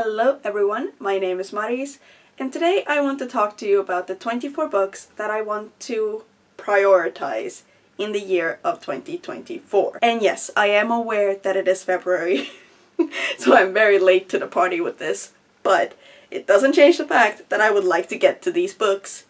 Hello everyone, my name is Maris, and today I want to talk to you about the 24 books that I want to prioritize in the year of 2024. And yes, I am aware that it is February, so I'm very late to the party with this, but it doesn't change the fact that I would like to get to these books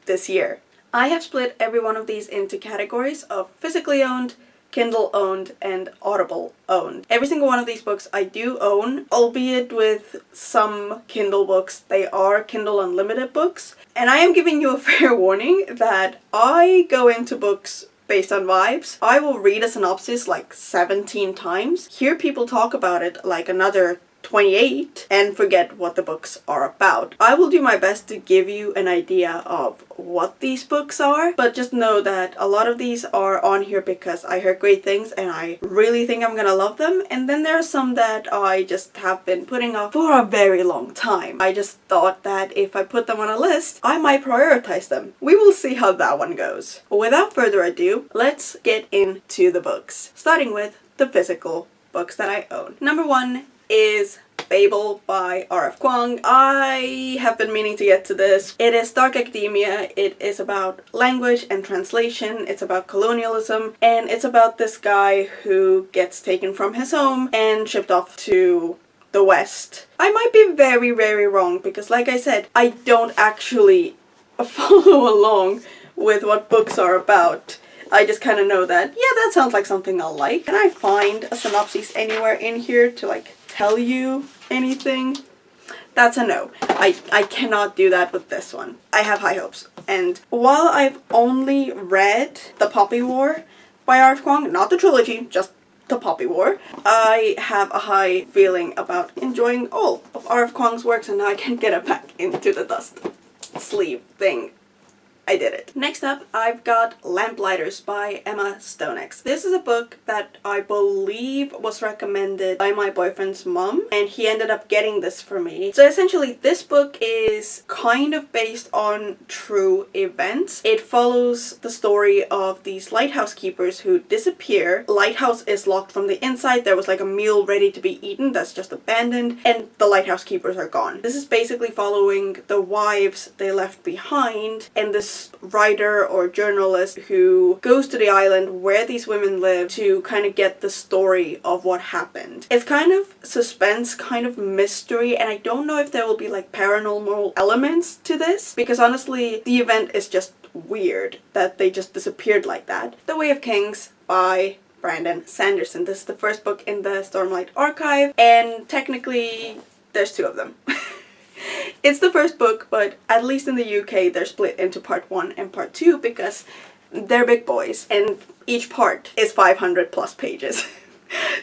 this year. I have split every one of these into categories of physically owned, Kindle owned, and Audible owned. Every single one of these books I do own, albeit with some Kindle books. They are Kindle Unlimited books. And I am giving you a fair warning that I go into books based on vibes. I will read a synopsis like 17 times, hear people talk about it like another 28, and forget what the books are about. I will do my best to give you an idea of what these books are, but just know that a lot of these are on here because I heard great things and I really think I'm gonna love them, and then there are some that I just have been putting off for a very long time. I just thought that if I put them on a list, I might prioritize them. We will see how that one goes. Without further ado, let's get into the books, starting with the physical books that I own. Number one is Babel by R.F. Kuang. I have been meaning to get to this. It is dark academia, it is about language and translation, it's about colonialism, and it's about this guy who gets taken from his home and shipped off to the West. I might be very, very wrong because, like I said, I don't actually follow along with what books are about. I just kind of know that, yeah, that sounds like something I'll like. Can I find a synopsis anywhere in here to tell you anything? That's a no. I cannot do that with this one. I have high hopes. And while I've only read The Poppy War by R.F. Kuang, not the trilogy, just The Poppy War, I have a high feeling about enjoying all of R.F. Kuang's works, and now I can get it back into the dust sleeve thing. I did it. Next up, I've got Lamplighters by Emma Stonex. This is a book that I believe was recommended by my boyfriend's mom, and he ended up getting this for me. So essentially, this book is kind of based on true events. It follows the story of these lighthouse keepers who disappear. Lighthouse is locked from the inside. There was like a meal ready to be eaten that's just abandoned, and the lighthouse keepers are gone. This is basically following the wives they left behind, and this writer or journalist who goes to the island where these women live to kind of get the story of what happened. It's kind of suspense, kind of mystery, and I don't know if there will be like paranormal elements to this, because honestly the event is just weird that they just disappeared like that. The Way of Kings by Brandon Sanderson. This is the first book in the Stormlight Archive, and technically there's two of them. It's the first book, but at least in the UK they're split into part 1 and part 2 because they're big boys and each part is 500 plus pages.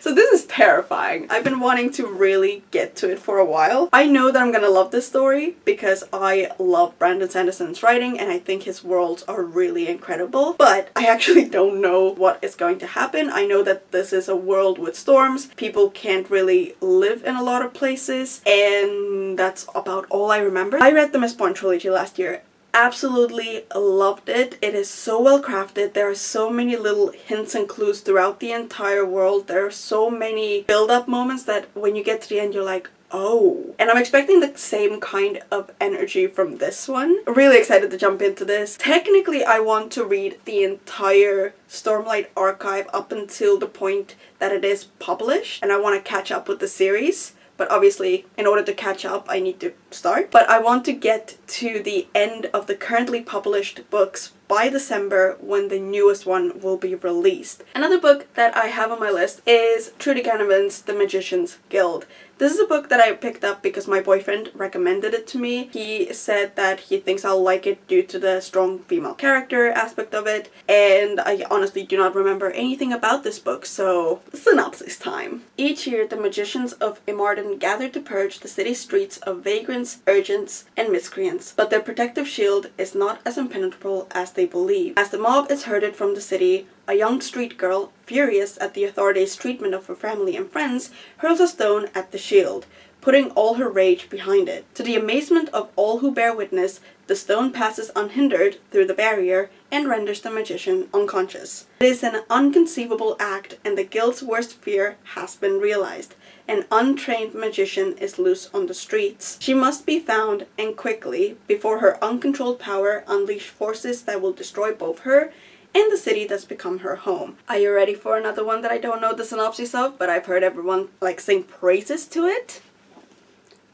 So this is terrifying. I've been wanting to really get to it for a while. I know that I'm gonna love this story because I love Brandon Sanderson's writing and I think his worlds are really incredible, but I actually don't know what is going to happen. I know that this is a world with storms. People can't really live in a lot of places, and that's about all I remember. I read the Mistborn trilogy last year. Absolutely loved it. It is so well crafted. There are so many little hints and clues throughout the entire world. There are so many build-up moments that when you get to the end you're like, oh. And I'm expecting the same kind of energy from this one. Really excited to jump into this. Technically I want to read the entire Stormlight Archive up until the point that it is published, and I want to catch up with the series. But obviously, in order to catch up, I need to start. But I want to get to the end of the currently published books by December when the newest one will be released. Another book that I have on my list is Trudy Canavan's The Magician's Guild. This is a book that I picked up because my boyfriend recommended it to me. He said that he thinks I'll like it due to the strong female character aspect of it, and I honestly do not remember anything about this book, so synopsis time. Each year, the magicians of Imarden gather to purge the city streets of vagrants, urgents, and miscreants, but their protective shield is not as impenetrable as they believe. As the mob is herded from the city, a young street girl, furious at the authorities' treatment of her family and friends, hurls a stone at the shield, putting all her rage behind it. To the amazement of all who bear witness, the stone passes unhindered through the barrier and renders the magician unconscious. It is an inconceivable act, and the guild's worst fear has been realized. an untrained magician is loose on the streets. She must be found, and quickly, before her uncontrolled power unleash forces that will destroy both her and the city that's become her home. Are you ready for another one that I don't know the synopsis of, but I've heard everyone sing praises to it?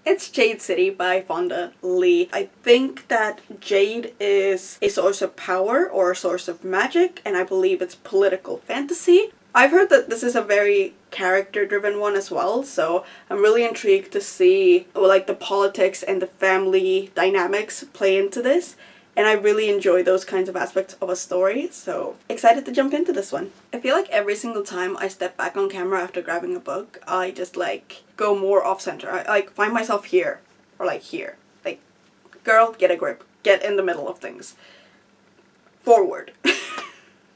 It's Jade City by Fonda Lee. I think that jade is a source of power or a source of magic, and I believe it's political fantasy. I've heard that this is a very character-driven one as well, so I'm really intrigued to see the politics and the family dynamics play into this. And I really enjoy those kinds of aspects of a story, so excited to jump into this one. I feel like every single time I step back on camera after grabbing a book, I just go more off-center. I find myself here, or here. Girl, get a grip. Get in the middle of things. Forward.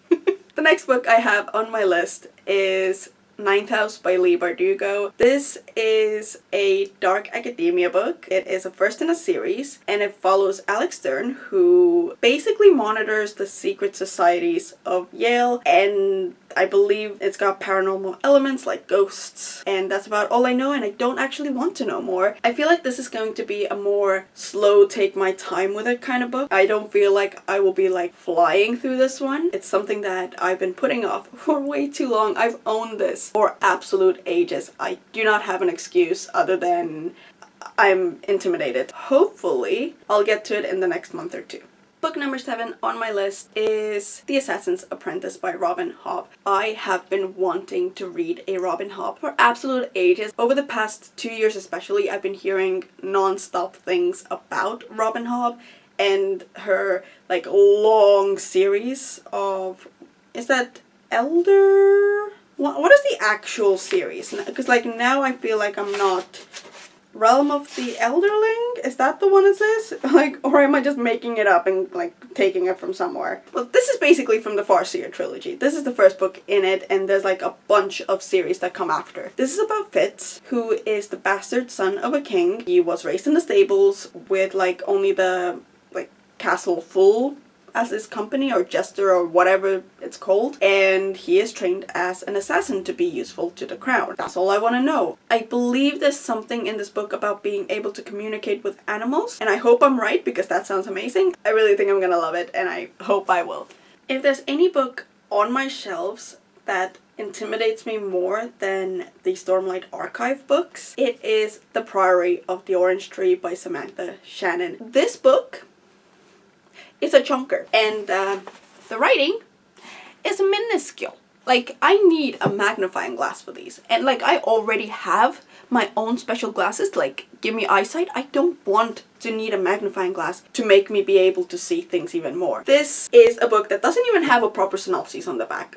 The next book I have on my list is Ninth House by Leigh Bardugo. This is a dark academia book. It is a first in a series, and it follows Alex Stern, who basically monitors the secret societies of Yale, and I believe it's got paranormal elements like ghosts, and that's about all I know, and I don't actually want to know more. I feel like this is going to be a more slow, take my time with it kind of book. I don't feel like I will be flying through this one. It's something that I've been putting off for way too long. I've owned this for absolute ages. I do not have an excuse other than I'm intimidated. Hopefully, I'll get to it in the next month or two. Book number 7 on my list is The Assassin's Apprentice by Robin Hobb. I have been wanting to read a Robin Hobb for absolute ages. Over the past 2 years especially, I've been hearing non-stop things about Robin Hobb and her long series of... Is that Elder? What is the actual series? Because now I feel like I'm not... Realm of the Elderling? Is that the one it says? Or am I just making it up and taking it from somewhere? Well, this is basically from the Farseer trilogy. This is the first book in it, and there's a bunch of series that come after. This is about Fitz, who is the bastard son of a king. He was raised in the stables with only the castle full as his company or jester or whatever it's called, and he is trained as an assassin to be useful to the crown. That's all I want to know. I believe there's something in this book about being able to communicate with animals, and I hope I'm right because that sounds amazing. I really think I'm gonna love it, and I hope I will. If there's any book on my shelves that intimidates me more than the Stormlight Archive books, it is The Priory of the Orange Tree by Samantha Shannon. This book is a chunker, and the writing is minuscule. I need a magnifying glass for these, and I already have my own special glasses to give me eyesight. I don't want to need a magnifying glass to make me be able to see things even more. This is a book that doesn't even have a proper synopsis on the back.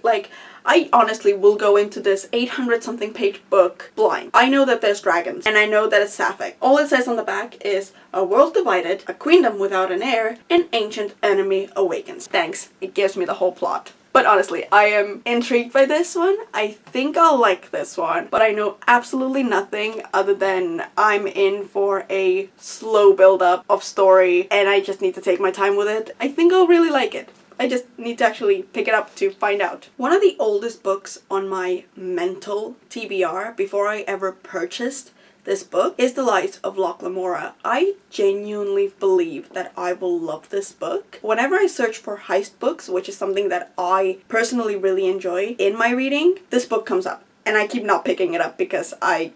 I honestly will go into this 800 something page book blind. I know that there's dragons, and I know that it's sapphic. All it says on the back is, a world divided, a queendom without an heir, an ancient enemy awakens. Thanks, it gives me the whole plot. But honestly, I am intrigued by this one. I think I'll like this one, but I know absolutely nothing other than I'm in for a slow build-up of story, and I just need to take my time with it. I think I'll really like it. I just need to actually pick it up to find out. One of the oldest books on my mental TBR before I ever purchased this book is The Lies of Loch Lamora. I genuinely believe that I will love this book. Whenever I search for heist books, which is something that I personally really enjoy in my reading, this book comes up. And I keep not picking it up because I'm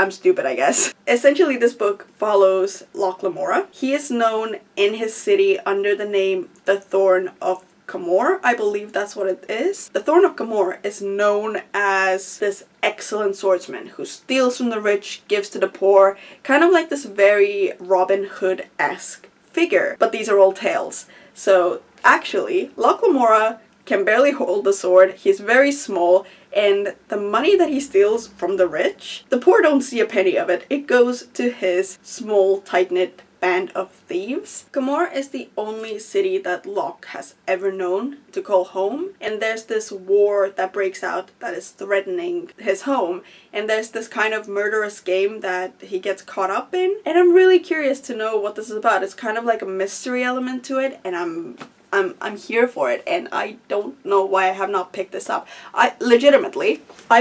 stupid, I guess. Essentially, this book follows Loch Lamora. He is known in his city under the name The Thorn of Camor. I believe that's what it is. The Thorn of Camor is known as this excellent swordsman who steals from the rich, gives to the poor, kind of like this very Robin Hood-esque figure. But these are all tales. So actually, Loch Lamora can barely hold the sword, he's very small, and the money that he steals from the rich, the poor don't see a penny of it. It goes to his small, tight-knit band of thieves. Camor is the only city that Loch has ever known to call home, and there's this war that breaks out that is threatening his home, and there's this kind of murderous game that he gets caught up in, and I'm really curious to know what this is about. It's kind of like a mystery element to it, and I'm here for it, and I don't know why I have not picked this up. I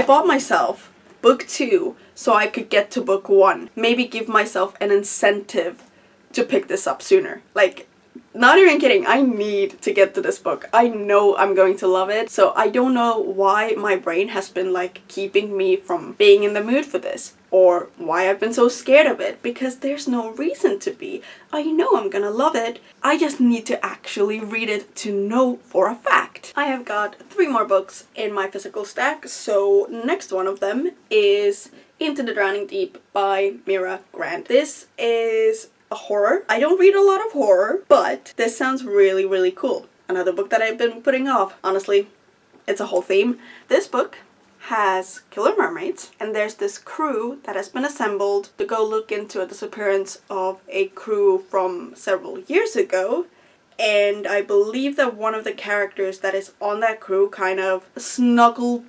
bought myself book 2 so I could get to book 1. Maybe give myself an incentive to pick this up sooner. Like, not even kidding, I need to get to this book. I know I'm going to love it, so I don't know why my brain has been like keeping me from being in the mood for this, or why I've been so scared of it, because there's no reason to be. I know I'm gonna love it. I just need to actually read it to know for a fact. I have got 3 more books in my physical stack, so next one of them is Into the Drowning Deep by Mira Grant. This is a horror. I don't read a lot of horror, but this sounds really, really cool. Another book that I've been putting off. Honestly, it's a whole theme. This book has killer mermaids, and there's this crew that has been assembled to go look into a disappearance of a crew from several years ago. And I believe that one of the characters that is on that crew kind of smuggled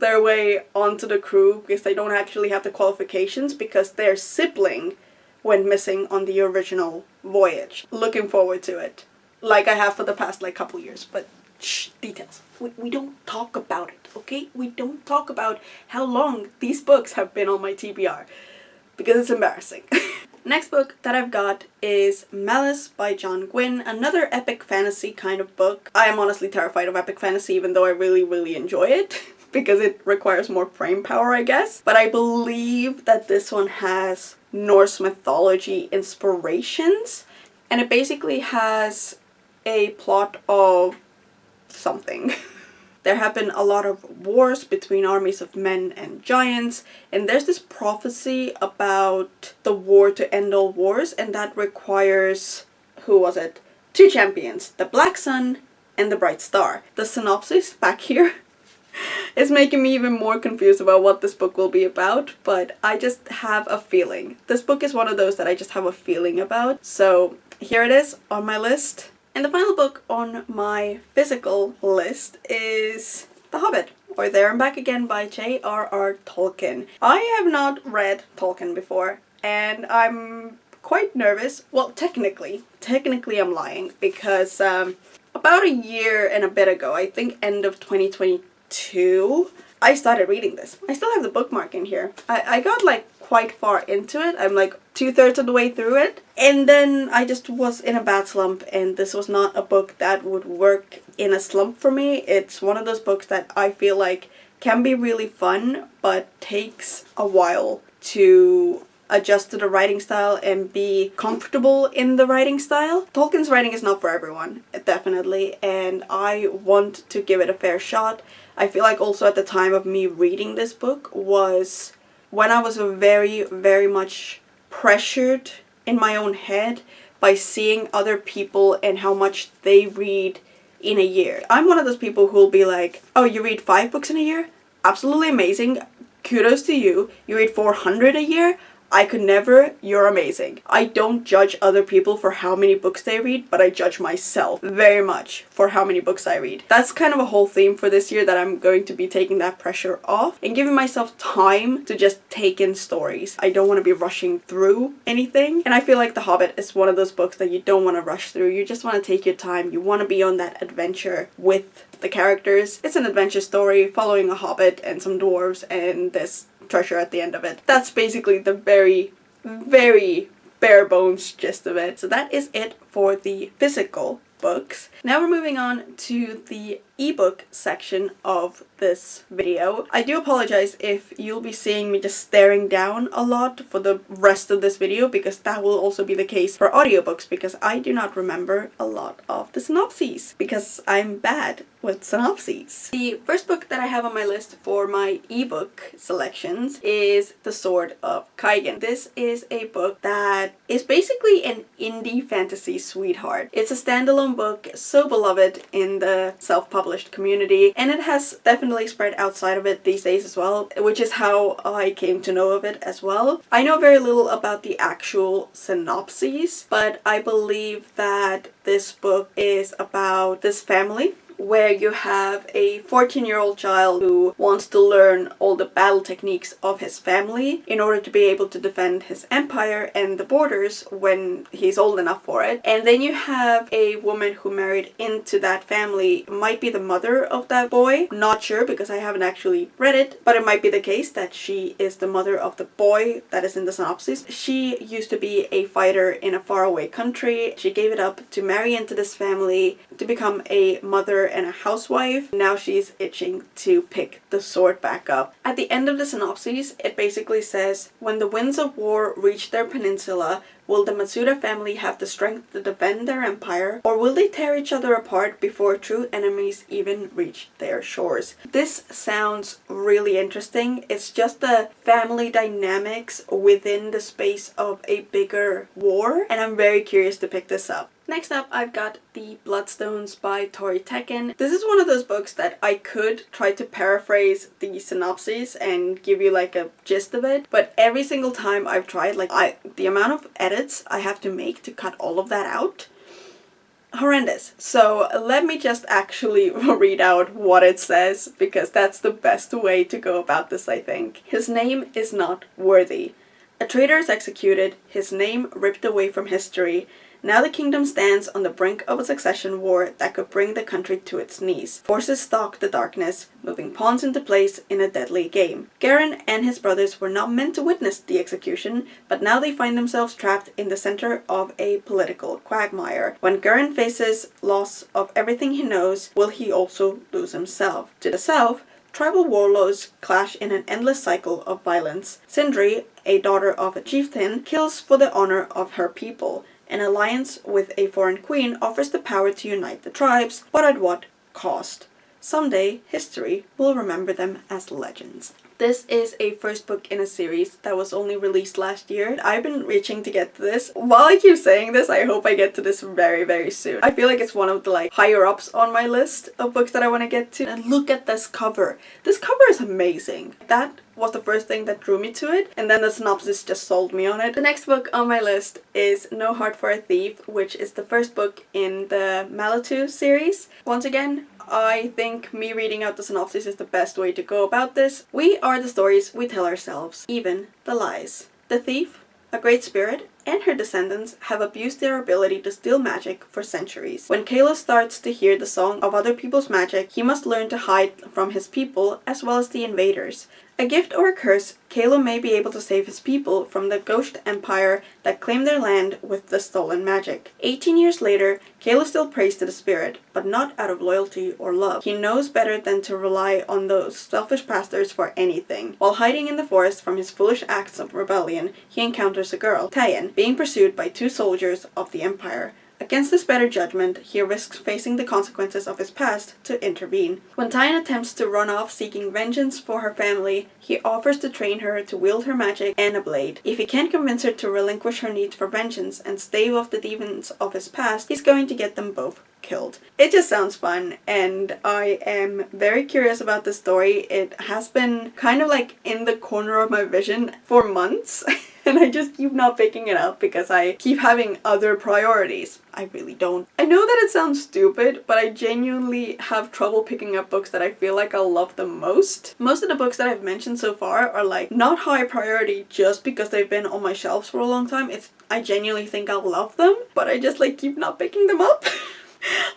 their way onto the crew because they don't actually have the qualifications because their sibling went missing on the original voyage. Looking forward to it. Like I have for the past like couple years, but shh, details. We don't talk about it, okay? We don't talk about how long these books have been on my TBR because it's embarrassing. Next book that I've got is Malice by John Gwynne, another epic fantasy kind of book. I am honestly terrified of epic fantasy, even though I really, really enjoy it because it requires more brain power, I guess. But I believe that this one has Norse mythology inspirations, and it basically has a plot of something. There have been a lot of wars between armies of men and giants, and there's this prophecy about the war to end all wars, and that requires, who was it? 2 champions, the Black Sun and the Bright Star. The synopsis back here is making me even more confused about what this book will be about, but I just have a feeling. This book is one of those that I just have a feeling about, so here it is on my list. And the final book on my physical list is The Hobbit, or There and Back Again by J.R.R. Tolkien. I have not read Tolkien before, and I'm quite nervous. Well, technically I'm lying, because about a year and a bit ago, I think end of 2022, I started reading this. I still have the bookmark in here. I got like quite far into it. I'm like 2/3 of the way through it. And then I just was in a bad slump, and this was not a book that would work in a slump for me. It's one of those books that I feel like can be really fun, but takes a while to adjust to the writing style and be comfortable in the writing style. Tolkien's writing is not for everyone, definitely, and I want to give it a fair shot. I feel like also at the time of me reading this book was when I was very, very much pressured in my own head by seeing other people and how much they read in a year. I'm one of those people who will be like, oh, you read 5 books in a year? Absolutely amazing. Kudos to you. You read 400 a year? I could never. You're amazing. I don't judge other people for how many books they read, but I judge myself very much for how many books I read. That's kind of a whole theme for this year, that I'm going to be taking that pressure off and giving myself time to just take in stories. I don't want to be rushing through anything. And I feel like The Hobbit is one of those books that you don't want to rush through. You just want to take your time. You want to be on that adventure with the characters. It's an adventure story following a hobbit and some dwarves and this treasure at the end of it. That's basically the very, very bare bones gist of it. So that is it for the physical books. Now we're moving on to the ebook section of this video. I do apologize if you'll be seeing me just staring down a lot for the rest of this video, because that will also be the case for audiobooks, because I do not remember a lot of the synopses because I'm bad with synopses. The first book that I have on my list for my ebook selections is The Sword of Kaigen. This is a book that is basically an indie fantasy sweetheart. It's a standalone book, so beloved in the self-published community, and it has definitely spread outside of it these days as well, which is how I came to know of it as well. I know very little about the actual synopses, but I believe that this book is about this family where you have a 14-year-old child who wants to learn all the battle techniques of his family in order to be able to defend his empire and the borders when he's old enough for it. And then you have a woman who married into that family, might be the mother of that boy, not sure because I haven't actually read it, but it might be the case that she is the mother of the boy that is in the synopsis. She used to be a fighter in a faraway country. She gave it up to marry into this family, to become a mother and a housewife. Now she's itching to pick the sword back up. At the end of the synopsis, it basically says, when the winds of war reach their peninsula, will the Matsuda family have the strength to defend their empire, or will they tear each other apart before true enemies even reach their shores? This sounds really interesting. It's just the family dynamics within the space of a bigger war, and I'm very curious to pick this up. Next up, I've got The Bloodstones by Tori Tekken. This is one of those books that I could try to paraphrase the synopsis and give you like a gist of it, but every single time I've tried, the amount of edits I have to make to cut all of that out, horrendous. So let me just actually read out what it says, because that's the best way to go about this, I think. His name is not worthy. A traitor is executed, his name ripped away from history. Now the kingdom stands on the brink of a succession war that could bring the country to its knees. Forces stalk the darkness, moving pawns into place in a deadly game. Garen and his brothers were not meant to witness the execution, but now they find themselves trapped in the center of a political quagmire. When Garen faces loss of everything he knows, will he also lose himself? To the south, tribal warlords clash in an endless cycle of violence. Sindri, a daughter of a chieftain, kills for the honor of her people. An alliance with a foreign queen offers the power to unite the tribes, but at what cost? Someday, history will remember them as legends. This is a first book in a series that was only released last year. I've been reaching to get to this. While I keep saying this, I hope I get to this very, very soon. I feel like it's one of the higher ups on my list of books that I want to get to. And look at this cover. This cover is amazing. That was the first thing that drew me to it, and then the synopsis just sold me on it. The next book on my list is No Heart for a Thief, which is the first book in the Malitu series. Once again, I think me reading out the synopsis is the best way to go about this. We are the stories we tell ourselves, even the lies. The thief, a great spirit, and her descendants have abused their ability to steal magic for centuries. When Kalos starts to hear the song of other people's magic, he must learn to hide from his people as well as the invaders. A gift or a curse, Kalo may be able to save his people from the ghost empire that claimed their land with the stolen magic. 18 years later, Kalo still prays to the spirit, but not out of loyalty or love. He knows better than to rely on those selfish pastors for anything. While hiding in the forest from his foolish acts of rebellion, he encounters a girl, Tayan, being pursued by 2 soldiers of the empire. Against his better judgment, he risks facing the consequences of his past to intervene. When Tayan attempts to run off seeking vengeance for her family, he offers to train her to wield her magic and a blade. If he can't convince her to relinquish her need for vengeance and stave off the demons of his past, he's going to get them both killed. It just sounds fun, and I am very curious about this story. It has been kind of in the corner of my vision for months. And I just keep not picking it up because I keep having other priorities. I really don't. I know that it sounds stupid, but I genuinely have trouble picking up books that I feel like I'll love the most. Most of the books that I've mentioned so far are not high priority just because they've been on my shelves for a long time. I genuinely think I'll love them, but I just keep not picking them up.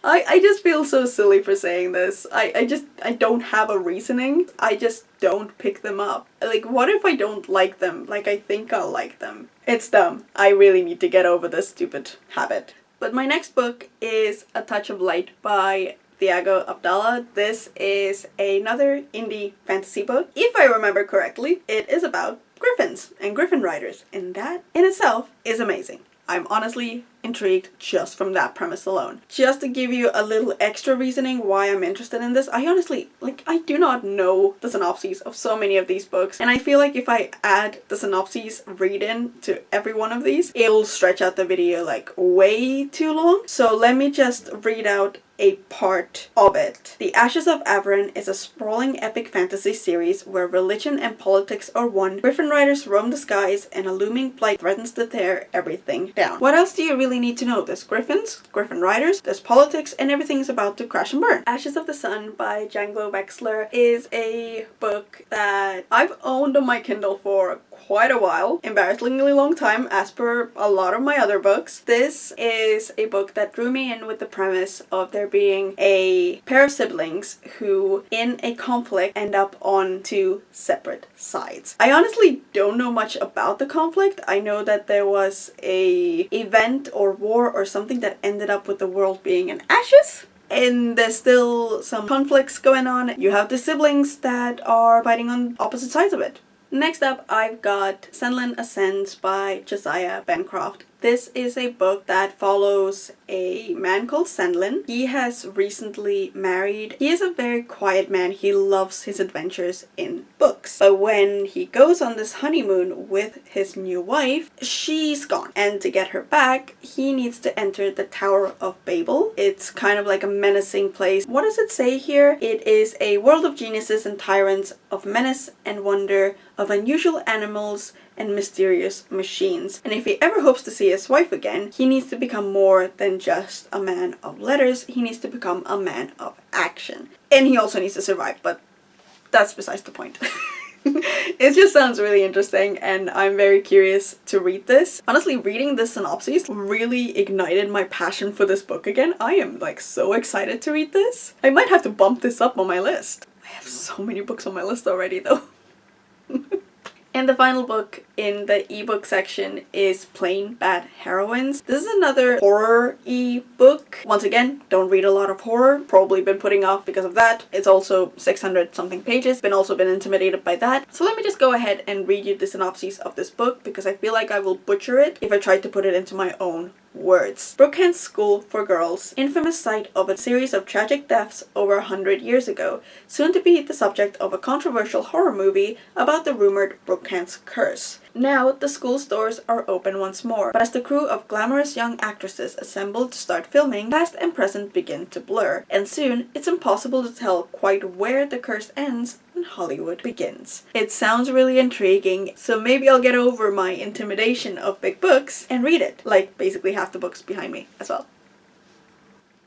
I just feel so silly for saying this. I don't have a reasoning. I just don't pick them up. What if I don't like them? I think I'll like them. It's dumb. I really need to get over this stupid habit. But my next book is A Touch of Light by Thiago Abdallah. This is another indie fantasy book. If I remember correctly, it is about griffins and griffin riders, and that in itself is amazing. I'm honestly intrigued just from that premise alone. Just to give you a little extra reasoning why I'm interested in this, I honestly, I do not know the synopses of so many of these books, and I feel like if I add the synopses read-in to every one of these, it'll stretch out the video way too long. So let me just read out a part of it. The Ashes of Averin is a sprawling epic fantasy series where religion and politics are one, Griffin riders roam the skies, and a looming blight threatens to tear everything down. What else do you really need to know? There's griffins, griffin riders, there's politics, and everything's about to crash and burn. Ashes of the Sun by Django Wexler is a book that I've owned on my Kindle for quite a while, embarrassingly long time as per a lot of my other books. This is a book that drew me in with the premise of there being a pair of siblings who in a conflict end up on two separate sides. I honestly don't know much about the conflict. I know that there was a event or war or something that ended up with the world being in ashes. And there's still some conflicts going on. You have the siblings that are fighting on opposite sides of it. Next up, I've got Senlin Ascends by Josiah Bancroft. This is a book that follows a man called Senlin. He has recently married. He is a very quiet man. He loves his adventures in books. But when he goes on this honeymoon with his new wife, she's gone. And to get her back, he needs to enter the Tower of Babel. It's kind of like a menacing place. What does it say here? It is a world of geniuses and tyrants, of menace and wonder, of unusual animals and mysterious machines. And if he ever hopes to see his wife again, he needs to become more than just a man of letters. He needs to become a man of action. And he also needs to survive, but that's besides the point. It just sounds really interesting and I'm very curious to read this. Honestly, reading this synopsis really ignited my passion for this book again. I am like so excited to read this. I might have to bump this up on my list. I have so many books on my list already though. And the final book in the ebook section is Plain Bad Heroines. This is another horror ebook. Once again, don't read a lot of horror. Probably been putting off because of that. It's also 600 something pages. Also been intimidated by that. So let me just go ahead and read you the synopsis of this book because I feel like I will butcher it if I try to put it into my own words. Brookhampton School for Girls, infamous site of a series of tragic deaths over 100 years ago, soon to be the subject of a controversial horror movie about the rumored Brookhampton curse. Now, the school's doors are open once more, but as the crew of glamorous young actresses assemble to start filming, past and present begin to blur, and soon it's impossible to tell quite where the curse ends and Hollywood begins. It sounds really intriguing, so maybe I'll get over my intimidation of big books and read it, like basically half the books behind me as well.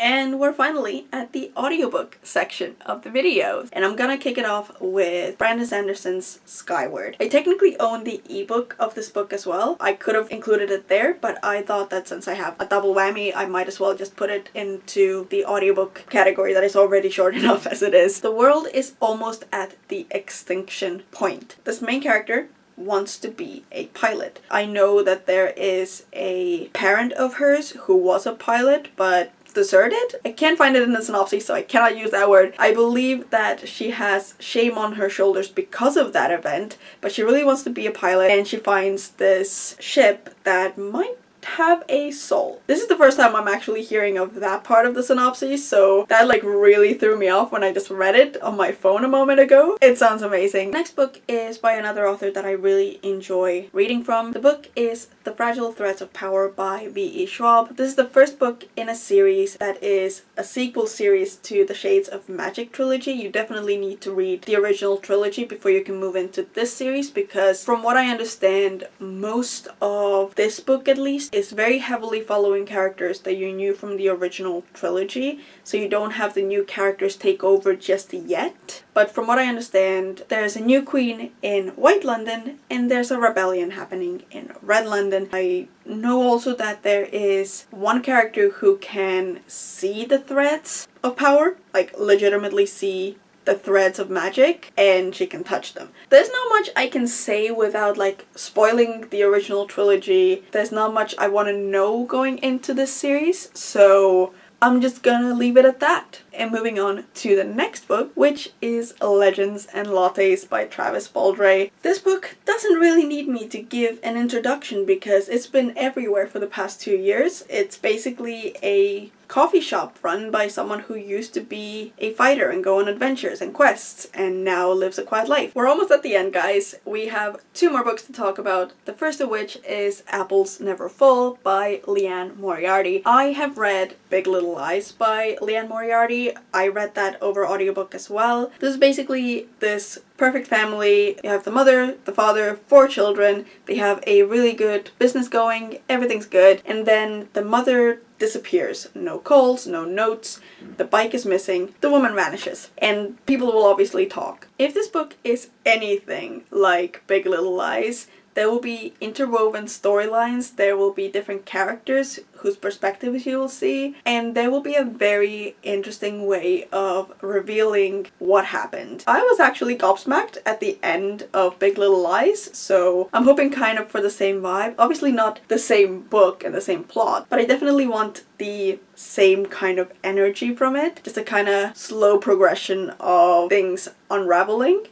And we're finally at the audiobook section of the video. And I'm gonna kick it off with Brandon Sanderson's Skyward. I technically own the ebook of this book as well. I could have included it there, but I thought that since I have a double whammy, I might as well just put it into the audiobook category that is already short enough as it is. The world is almost at the extinction point. This main character wants to be a pilot. I know that there is a parent of hers who was a pilot, but deserted? I can't find it in the synopsis, so I cannot use that word. I believe that she has shame on her shoulders because of that event, but she really wants to be a pilot and she finds this ship that might have a soul. This is the first time I'm actually hearing of that part of the synopsis, so that like really threw me off when I just read it on my phone a moment ago. It sounds amazing. Next book is by another author that I really enjoy reading from. The book is The Fragile Threads of Power by V.E. Schwab. This is the first book in a series that is a sequel series to the Shades of Magic trilogy. You definitely need to read the original trilogy before you can move into this series because from what I understand, most of this book at least is very heavily following characters that you knew from the original trilogy, so you don't have the new characters take over just yet. But from what I understand, there's a new queen in White London and there's a rebellion happening in Red London. I know also that there is one character who can see the threads of power, like legitimately see the threads of magic, and she can touch them. There's not much I can say without like spoiling the original trilogy. There's not much I want to know going into this series, so I'm just gonna leave it at that. and moving on to the next book, which is Legends and Lattes by Travis Baldree. This book doesn't really need me to give an introduction because it's been everywhere for the past 2 years. It's basically a coffee shop run by someone who used to be a fighter and go on adventures and quests and now lives a quiet life. We're almost at the end, guys. We have 2 more books to talk about, the first of which is Apples Never Fall by Liane Moriarty. I have read Big Little Lies by Liane Moriarty. I read that over audiobook as well. This is basically this perfect family. You have the mother, the father, 4 children. They have a really good business going, everything's good, and then the mother disappears. No calls, no notes, the bike is missing, the woman vanishes, and people will obviously talk. If this book is anything like Big Little Lies, there will be interwoven storylines, there will be different characters whose perspectives you will see, and there will be a very interesting way of revealing what happened. I was actually gobsmacked at the end of Big Little Lies, so I'm hoping kind of for the same vibe. Obviously not the same book and the same plot, but I definitely want the same kind of energy from it. Just a kind of slow progression of things unraveling.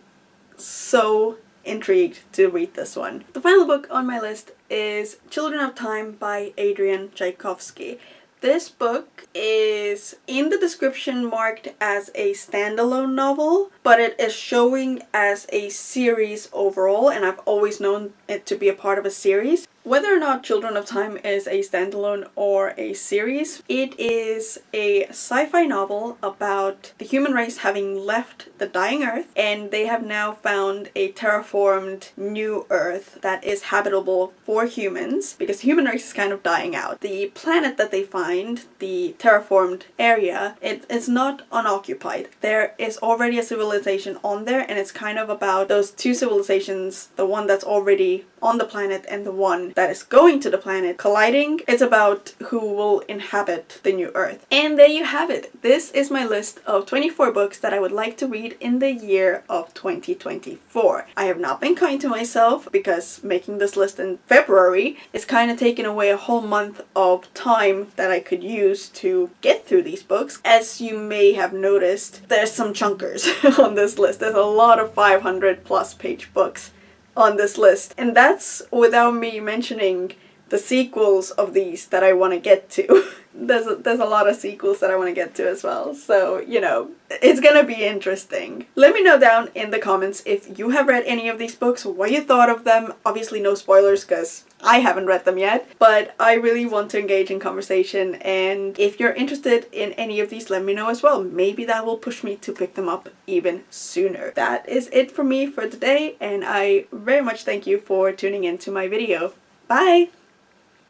So intrigued to read this one. The final book on my list is Children of Time by Adrian Tchaikovsky. This book is in the description marked as a standalone novel, but it is showing as a series overall, and I've always known it to be a part of a series. Whether or not Children of Time is a standalone or a series, it is a sci-fi novel about the human race having left the dying Earth, and they have now found a terraformed new Earth that is habitable for humans, because the human race is kind of dying out. The planet that they find, the terraformed area, it is not unoccupied. There is already a civilization on there, and it's kind of about those 2 civilizations, the one that's already on the planet and the one that is going to the planet colliding. It's about who will inhabit the new Earth. And there you have it. This is my list of 24 books that I would like to read in the year of 2024. I have not been kind to myself because making this list in February is kind of taking away a whole month of time that I could use to get through these books. As you may have noticed, there's some chunkers on this list. There's a lot of 500 plus page books on this list, and that's without me mentioning the sequels of these that I want to get to. There's a lot of sequels that I want to get to as well, so you know, it's gonna be interesting. Let me know down in the comments if you have read any of these books, what you thought of them. Obviously no spoilers because I haven't read them yet, but I really want to engage in conversation, and if you're interested in any of these, let me know as well. Maybe that will push me to pick them up even sooner. That is it for me for today, and I very much thank you for tuning into my video. Bye!